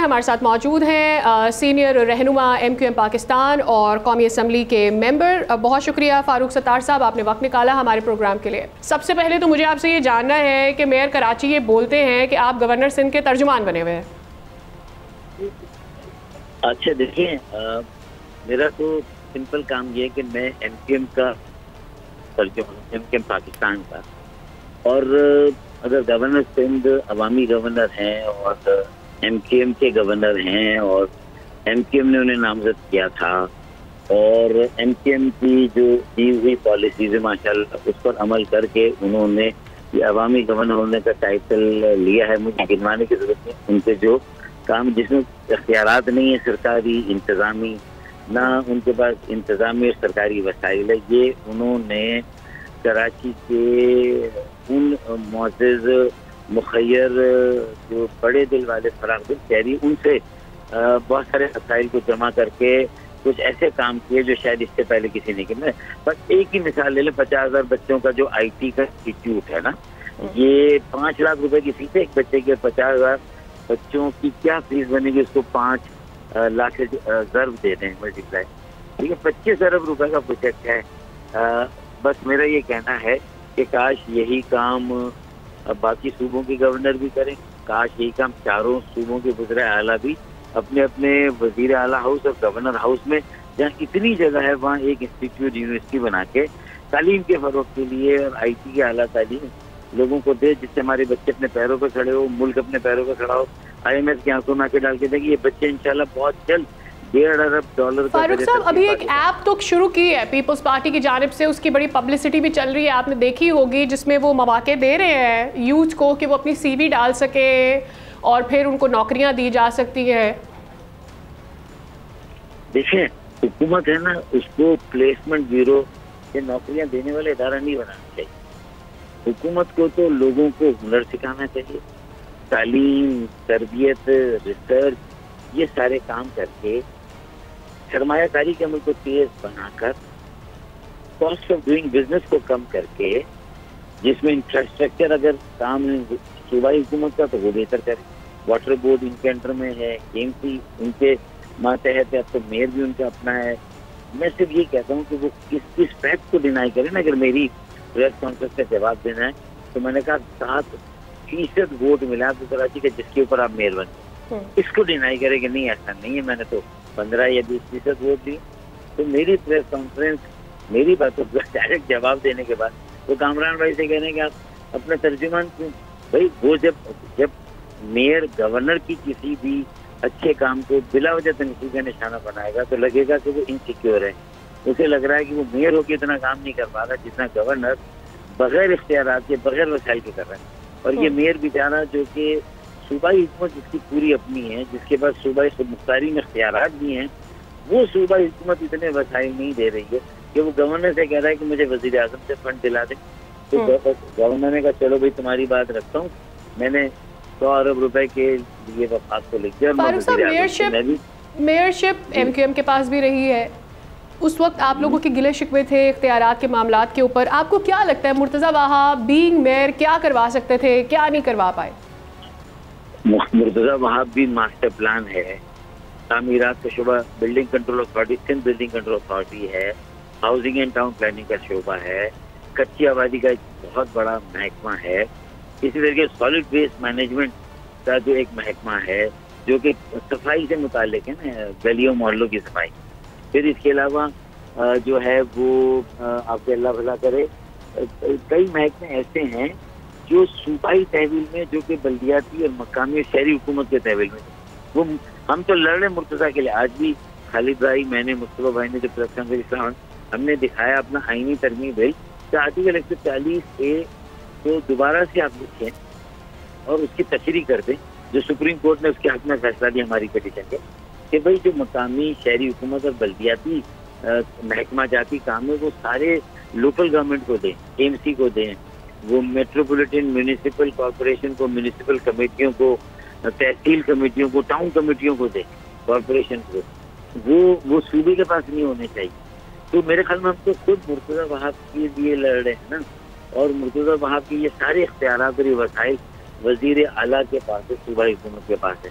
ہمارے ساتھ موجود ہیں سینئر رہنما MQM پاکستان اور قومی اسمبلی کے ممبر. بہت شکریہ فاروق ستار صاحب، آپ نے وقت نکالا ہمارے پروگرام کے لیے. سب سے پہلے تو مجھے آپ سے یہ جاننا ہے کہ میئر کراچی یہ بولتے ہیں کہ آپ گورنر سندھ کے ترجمان بنے ہوئے ہیں. اچھا دیکھیں، میرا تو سمپل کام یہ ہے کہ میں MQM کا ترجمان، MQM پاکستان کا، اور اگر گورنر سندھ عوامی گورنر ہیں اور MQM کے گورنر ہیں اور MQM نے انہیں نامزد کیا تھا اور MQM کی جو دی ہوئی پالیسیز ماشاءاللہ اس پر عمل کر کے انہوں نے یہ عوامی گورنر ہونے کا ٹائٹل لیا ہے. مجھے گنوانے کی ضرورت نہیں ان کے جو کام جس میں اختیارات نہیں ہے سرکاری انتظامی، نہ ان کے پاس انتظامی اور سرکاری وسائل ہے، یہ انہوں نے کراچی کے ان معزز مخیر جو بڑے دل والے فراغ دل شہری، ان سے بہت سارے مسائل کو جمع کر کے کچھ ایسے کام کیے جو شاید اس سے پہلے کسی نے کیا. بس ایک ہی مثال لے لیں، 50,000 بچوں کا جو IT کا انسٹیٹیوٹ ہے نا، یہ 5 لاکھ روپے کی فیس ہے ایک بچے کے. 50,000 بچوں کی کیا فیس بنے گی، اس کو 5 لاکھ ضرب دے دیں ملٹیپلائی، ٹھیک ہے، 25 ارب روپے کا پروجیکٹ ہے. بس میرا یہ کہنا ہے کہ کاش یہی کام باقی صوبوں کے گورنر بھی کریں، کاش یہی کام چاروں صوبوں کے وزرائے اعلیٰ بھی اپنے اپنے وزیر اعلیٰ ہاؤس اور گورنر ہاؤس میں، جہاں اتنی جگہ ہے وہاں ایک انسٹیٹیوٹ یونیورسٹی بنا کے تعلیم کے فروغ کے لیے اور IT کی اعلیٰ تعلیم لوگوں کو دے، جس سے ہمارے بچے اپنے پیروں پہ کھڑے ہو، ملک اپنے پیروں پہ کھڑا ہو. IMF کی آنکھوں میں آنکھیں ڈال کے دیکھیں، یہ بچے انشاءاللہ بہت جلد $1.5 ارب فاروق صاحب ابھی ایک ایپ تو شروع کی ہے پیپلز پارٹی کی جانب سے، اس کی بڑی پبلسٹی بھی چل رہی ہے، آپ نے دیکھی ہوگی، جس میں وہ مواقع دے رہے ہیں یوتھ کو کہ وہ اپنی CV ڈال سکے اور پھر ان کو نوکریاں دی جا سکتی ہیں. دیکھیں حکومت ہے نا، اس کو پلیسمنٹ بیورو یہ نوکریاں دینے والے ادارہ نہیں بنانا چاہیے. حکومت کو تو لوگوں کو ہنر سکھانا چاہیے، تعلیم، تربیت، ریسرچ، یہ سارے کام کر کے سرمایہ کاری کے عمل کو تیز بنا کر کاسٹ آف ڈوئنگ بزنس کو کم کر کے، جس میں انفراسٹرکچر اگر کام صوبائی حکومت کا تو وہ بہتر کرے. واٹر بورڈ ان کے انڈر میں ہے، KMC ان کے ماتحت ہے، اب تو میئر بھی ان کا اپنا ہے. میں صرف یہ کہتا ہوں کہ وہ اس فیکٹ کو ڈینائی کرے نا. اگر میری پریس کانفرنس کا جواب دینا ہے تو میں نے کہا 7% ووٹ ملا تو کراچی کا جس کے اوپر آپ میئر بنے، اس کو ڈینائی کرے کہ نہیں ایسا نہیں ہے، میں نے تو 15 یا 20% ووٹ دی. تو میری پریس کانفرنس میری باتوں کا ڈائریکٹ جواب دینے کے بعد وہ کامران بھائی سے کہنے کہ آپ اپنا ترجمان کیوں بھائی، وہ جب میئر گورنر کی کسی بھی اچھے کام کو بلا وجہ تنقید کا نشانہ بنائے گا تو لگے گا کہ وہ انسیکیور ہے. اسے لگ رہا ہے کہ وہ میئر ہو کے اتنا کام نہیں کر پا رہا جتنا گورنر بغیر اختیارات کے، بغیر وسائل کے کر رہا ہے. اور یہ میئر بیچارہ جو کہ صوبائی حکومت جس کی پوری اپنی ہے، جس کے پاس صوبائی خود مختاری میں اختیارات بھی ہیں، وہ صوبائی حکومت اتنے وسائل نہیں دے رہی ہے کہ وہ گورنر سے کہہ رہا ہے کہ مجھے وزیر اعظم سے فنڈ دلا دیں. تو گورنر نے کہا چلو بھائی تمہاری بات رکھتا ہوں، میں نے 100 ارب روپے کے لیے وفاق کو لکھ دیا. میئرشپ MQM کے پاس بھی رہی ہے، اس وقت آپ لوگوں کے گلے شکوے تھے اختیارات کے معاملات کے اوپر. آپ کو کیا لگتا ہے مرتضیٰ وہاب بینگ میئر کیا کروا سکتے تھے، کیا نہیں کروا پائے؟ مرتضیٰ وہاب بھی ماسٹر پلان ہے، تعمیرات کا شعبہ building control authority, Sindh building control authority ہے، ہاؤسنگ اینڈ ٹاؤن پلاننگ کا شعبہ ہے، کچی آبادی کا ایک بہت بڑا محکمہ ہے، اسی طریقے سالڈ ویسٹ مینجمنٹ کا جو ایک محکمہ ہے جو کہ صفائی سے متعلق ہے نا، گلیوں محلوں کی صفائی. پھر اس کے علاوہ جو ہے وہ آپ کے اللہ بھلا کرے کئی محکمے ایسے ہیں جو صوبائی تحویل میں، جو کہ بلدیاتی اور مقامی اور شہری حکومت کے تحویل میں. وہ ہم تو لڑ رہے مرتضیٰ کے لیے. آج بھی خالد بھائی، میں نے، مصطفیٰ بھائی نے جو پریس کانفرنس ہم نے دکھایا اپنا آئینی ترمیم بھائی کہ آرٹیکل 140A کو دوبارہ سے آپ لکھیں اور اس کی تشریح کر دیں، جو سپریم کورٹ نے اس کے حق میں فیصلہ دیا ہماری پٹیشن کے، کہ بھائی جو مقامی شہری حکومت اور بلدیاتی محکمہ جاتی کام ہے وہ سارے لوکل گورنمنٹ کو دیں، KMC کو دیں، وہ میٹروپولیٹن میونسپل کارپوریشن کو، میونسپل کمیٹیوں کو، تحصیل کمیٹیوں کو، ٹاؤن کمیٹیوں کو دیں، کارپوریشن کو. وہ صوبے کے پاس نہیں ہونے چاہیے. تو میرے خیال میں ہم تو خود مرتضیٰ وہاب کے لیے لڑ رہے ہیں نا، اور مرتضیٰ وہاب کی یہ سارے اختیارات اور یہ وسائل وزیر اعلیٰ کے پاس ہے، صوبائی حکومت کے پاس ہے.